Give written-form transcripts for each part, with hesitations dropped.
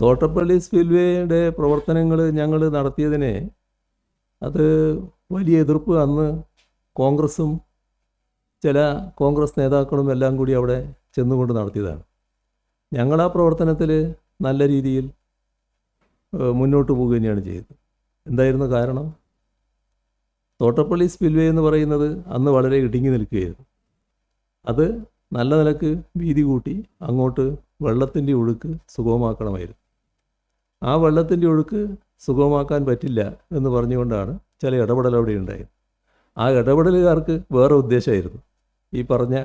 തോട്ടപ്പള്ളി സ്പിൽവേയുടെ പ്രവർത്തനങ്ങൾ ഞങ്ങൾ നടത്തിയതിനെ അത് വലിയ എതിർപ്പ് അന്ന് കോൺഗ്രസും ചില കോൺഗ്രസ് നേതാക്കളും എല്ലാം കൂടി അവിടെ ചെന്നുകൊണ്ട് നടത്തിയതാണ്. ഞങ്ങൾ ആ പ്രവർത്തനത്തിൽ നല്ല രീതിയിൽ മുന്നോട്ട് പോകുക തന്നെയാണ് ചെയ്തത്. എന്തായിരുന്നു കാരണം? തോട്ടപ്പള്ളി സ്പിൽവേ എന്ന് പറയുന്നത് അന്ന് വളരെ ഇടുങ്ങി നിൽക്കുകയായിരുന്നു. അത് നല്ല നിലക്ക് വീതി കൂട്ടി അങ്ങോട്ട് വെള്ളത്തിൻ്റെ ഒഴുക്ക് സുഗമമാക്കണമായിരുന്നു. ആ വെള്ളത്തിൻ്റെ ഒഴുക്ക് സുഗമമാക്കാൻ പറ്റില്ല എന്ന് പറഞ്ഞുകൊണ്ടാണ് ചില ഇടപെടൽ അവിടെ ഉണ്ടായത്. ആ ഇടപെടലുകാർക്ക് വേറെ ഉദ്ദേശമായിരുന്നു. ഈ പറഞ്ഞ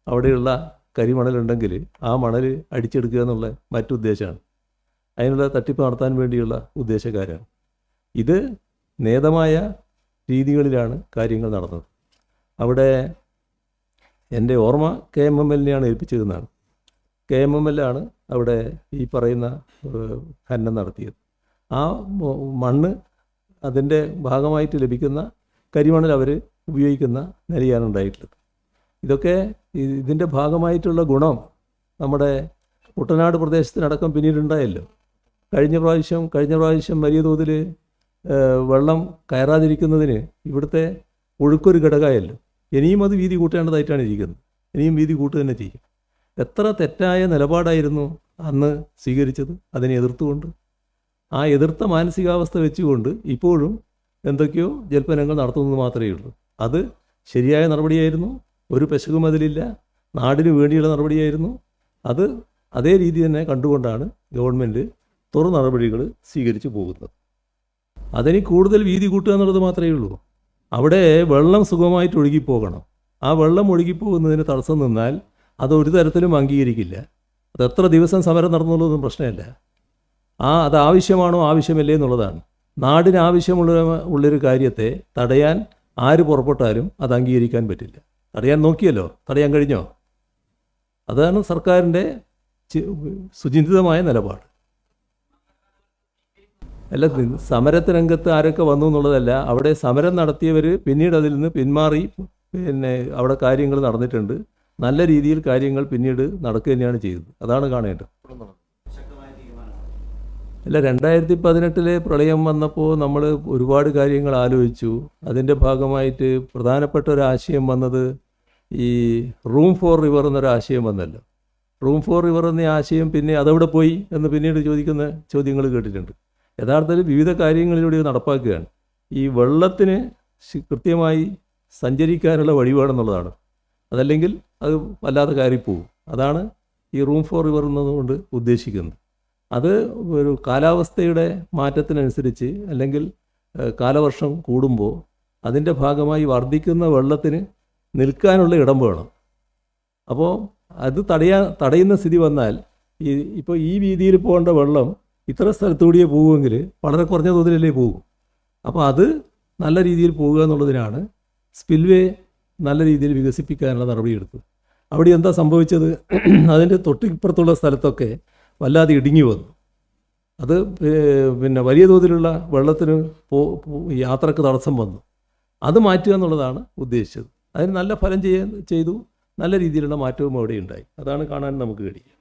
അവിടെയുള്ള കരിമണലുണ്ടെങ്കിൽ ആ മണൽ അടിച്ചെടുക്കുക എന്നുള്ള മറ്റുദ്ദേശമാണ്. അതിനുള്ള തട്ടിപ്പ് നടത്താൻ വേണ്ടിയുള്ള ഉദ്ദേശക്കാരാണ്. ഇത് നേതമായ രീതികളിലാണ് കാര്യങ്ങൾ നടന്നത്. അവിടെ എൻ്റെ ഓർമ്മ KMML-നെയാണ് ഏൽപ്പിച്ചിരുന്നതാണ്. KMML ആണ് അവിടെ ഈ പറയുന്ന ഖനനം നടത്തിയത്. ആ മണ്ണ് അതിൻ്റെ ഭാഗമായിട്ട് ലഭിക്കുന്ന കരിമണൽ അവർ ഉപയോഗിക്കുന്ന നിലയാണ് ഉണ്ടായിട്ടുള്ളത്. ഇതൊക്കെ ഇതിൻ്റെ ഭാഗമായിട്ടുള്ള ഗുണം നമ്മുടെ കുട്ടനാട് പ്രദേശത്തിനടക്കം പിന്നീടുണ്ടായല്ലോ. കഴിഞ്ഞ പ്രാവശ്യം വലിയ തോതിൽ വെള്ളം കയറാതിരിക്കുന്നതിന് ഇവിടുത്തെ ഒഴുക്കൊരു ഘടകമായല്ലോ. ഇനിയും അത് വീതി കൂട്ടേണ്ടതായിട്ടാണ് ഇരിക്കുന്നത്. ഇനിയും വീതി കൂട്ടുക തന്നെ ചെയ്യും. എത്ര തെറ്റായ നിലപാടായിരുന്നു അന്ന് സ്വീകരിച്ചത് അതിനെ എതിർത്തുകൊണ്ട്. ആ എതിർത്ത മാനസികാവസ്ഥ വെച്ചുകൊണ്ട് ഇപ്പോഴും എന്തൊക്കെയോ ജൽപ്പനങ്ങൾ നടത്തുന്നത് മാത്രമേ ഉള്ളൂ. അത് ശരിയായ നടപടിയായിരുന്നു. ഒരു പെശകും അതിലില്ല. നാടിന് വേണ്ടിയുള്ള നടപടിയായിരുന്നു. അത് അതേ രീതി തന്നെ കണ്ടുകൊണ്ടാണ് ഗവൺമെൻറ് തുടർ നടപടികൾ സ്വീകരിച്ചു പോകുന്നത്. അതിന് കൂടുതൽ വീതി കൂട്ടുക എന്നുള്ളത് മാത്രമേ ഉള്ളൂ. അവിടെ വെള്ളം സുഗമമായിട്ട് ഒഴുകിപ്പോകണം. ആ വെള്ളം ഒഴുകിപ്പോകുന്നതിന് തടസ്സം നിന്നാൽ അത് ഒരു തരത്തിലും അംഗീകരിക്കില്ല. അത് എത്ര ദിവസം സമരം നടന്നുള്ളതൊന്നും പ്രശ്നമല്ല. അത് ആവശ്യമാണോ ആവശ്യമല്ലേ എന്നുള്ളതാണ്. നാടിന് ആവശ്യമുള്ളൊരു കാര്യത്തെ തടയാൻ ആര് പുറപ്പെട്ടാലും അത് അംഗീകരിക്കാൻ പറ്റില്ല. തടയാൻ നോക്കിയല്ലോ, തടയാൻ കഴിഞ്ഞോ? അതാണ് സർക്കാരിൻ്റെ സുചിന്തിതമായ നിലപാട്. അല്ല, സമരരംഗത്ത് ആരൊക്കെ വന്നു എന്നുള്ളതല്ല. അവിടെ സമരം നടത്തിയവർ പിന്നീട് അതിൽ നിന്ന് പിന്മാറി അവിടെ കാര്യങ്ങൾ നടന്നിട്ടുണ്ട്. നല്ല രീതിയിൽ കാര്യങ്ങൾ പിന്നീട് നടക്കുക തന്നെയാണ് ചെയ്തത്. അതാണ് കാണേണ്ടത്. അല്ല, 2018 പ്രളയം വന്നപ്പോൾ നമ്മൾ ഒരുപാട് കാര്യങ്ങൾ ആലോചിച്ചു. അതിൻ്റെ ഭാഗമായിട്ട് പ്രധാനപ്പെട്ട ഒരു ആശയം വന്നത് ഈ റൂം ഫോർ റിവർ എന്നൊരാശയം വന്നല്ലോ. റൂം ഫോർ റിവർ എന്ന ആശയം പിന്നെ അതവിടെ പോയി എന്ന് പിന്നീട് ചോദിക്കുന്ന ചോദ്യങ്ങൾ കേട്ടിട്ടുണ്ട്. യഥാർത്ഥത്തിൽ വിവിധ കാര്യങ്ങളിലൂടെ നടപ്പാക്കുകയാണ്. ഈ വെള്ളത്തിന് കൃത്യമായി സഞ്ചരിക്കാനുള്ള വഴിപാടെന്നുള്ളതാണ്. അതല്ലെങ്കിൽ അത് വല്ലാതെ കയറിപ്പോവും. അതാണ് ഈ റൂം ഫോർ റിവർ എന്നതുകൊണ്ട് ഉദ്ദേശിക്കുന്നത്. അത് ഒരു കാലാവസ്ഥയുടെ മാറ്റത്തിനനുസരിച്ച് അല്ലെങ്കിൽ കാലവർഷം കൂടുമ്പോൾ അതിൻ്റെ ഭാഗമായി വർദ്ധിക്കുന്ന വെള്ളത്തിന് നിൽക്കാനുള്ള ഇടം വേണം. അപ്പോൾ അത് തടയുന്ന സ്ഥിതി വന്നാൽ ഇപ്പോൾ ഈ വീതിയിൽ പോകേണ്ട വെള്ളം ഇത്ര സ്ഥലത്തുകൂടിയേ പോകുമെങ്കിൽ വളരെ കുറഞ്ഞ തോതിലല്ലേ പോകും. അപ്പോൾ അത് നല്ല രീതിയിൽ പോകുക എന്നുള്ളതിനാണ് സ്പിൽവേ നല്ല രീതിയിൽ വികസിപ്പിക്കാനുള്ള നടപടിയെടുത്തത്. അവിടെ എന്താ സംഭവിച്ചത്? അതിൻ്റെ തൊട്ടിപ്പുറത്തുള്ള സ്ഥലത്തൊക്കെ വല്ലാതെ ഇടുങ്ങി വന്നു. അത് പിന്നെ വലിയ തോതിലുള്ള വെള്ളത്തിന് യാത്രക്ക് തടസ്സം വന്നു. അത് മാറ്റുക എന്നുള്ളതാണ് ഉദ്ദേശിച്ചത്. അതിന് നല്ല ഫലം ചെയ്തു. നല്ല രീതിയിലുള്ള മാറ്റവും അവിടെ ഉണ്ടായി. അതാണ് കാണാൻ നമുക്ക് കഴിയുക.